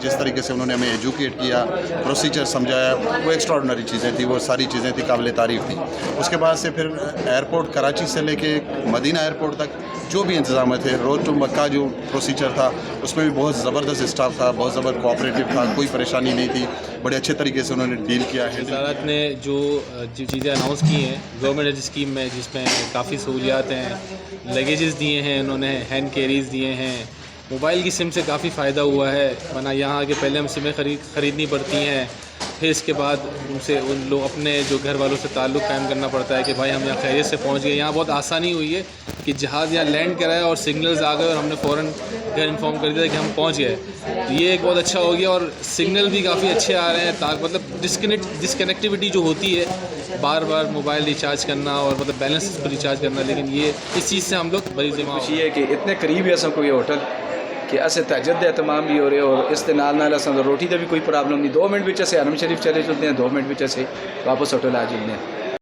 जिस तरीके से उन्होंने हमें एजुकेट किया, प्रोसीजर समझाया, वो एक्स्ट्राऑर्डिनरी चीज़ें थी, वो सारी चीज़ें थी काबिल तारीफ़ थी। उसके बाद से फिर एयरपोर्ट कराची से लेके मदीना एयरपोर्ट तक जो भी इंतज़ाम थे, रोड टू मक्का जो प्रोसीजर था उसमें भी बहुत ज़बरदस्त स्टाफ था, बहुत ज़बरदस्त कोऑपरेटिव था, कोई परेशानी नहीं थी, बड़े अच्छे तरीके से उन्होंने डील किया है। वज़ारत ने जो चीज़ें अनाउंस की हैं गवर्नमेंट स्कीम में, जिसमें काफ़ी सहूलियात हैं, लगेजेस दिए हैं उन्होंने, हैंड कैरीज दिए हैं, मोबाइल की सिम से काफ़ी फ़ायदा हुआ है, वरना यहाँ आके पहले हम सिमें ख़रीदनी पड़ती हैं, फिर इसके बाद उनसे उन लोग अपने जो घर वालों से ताल्लुक़ कायम करना पड़ता है कि भाई हम यहाँ खैरियत से पहुँच गए। यहाँ बहुत आसानी हुई है कि जहाज़ यहाँ लैंड करा है और सिग्नल्स आ गए और हमने फ़ौरन घर इन्फॉर्म कर दिया कि हम पहुँच गए। तो ये एक बहुत अच्छा हो गया और सिग्नल भी काफ़ी अच्छे आ रहे हैं, मतलब डिसकनेक्टिविटी जो होती है, बार बार मोबाइल रिचार्ज करना और मतलब बैलेंस पर रिचार्ज करना, लेकिन ये इस चीज़ से हम लोग बड़ी खुशी है कि इतने करीब है सबको ये होटल कि अस तहज्जुद दे एहतमाम भी हो रहे और इस दे नाल रोटी का भी कोई प्रॉब्लम नहीं। 2 मिनट बिच अस हरम शरीफ चले चलते हैं, 2 मिनट बिच अस वापस होटल आ जाते हैं।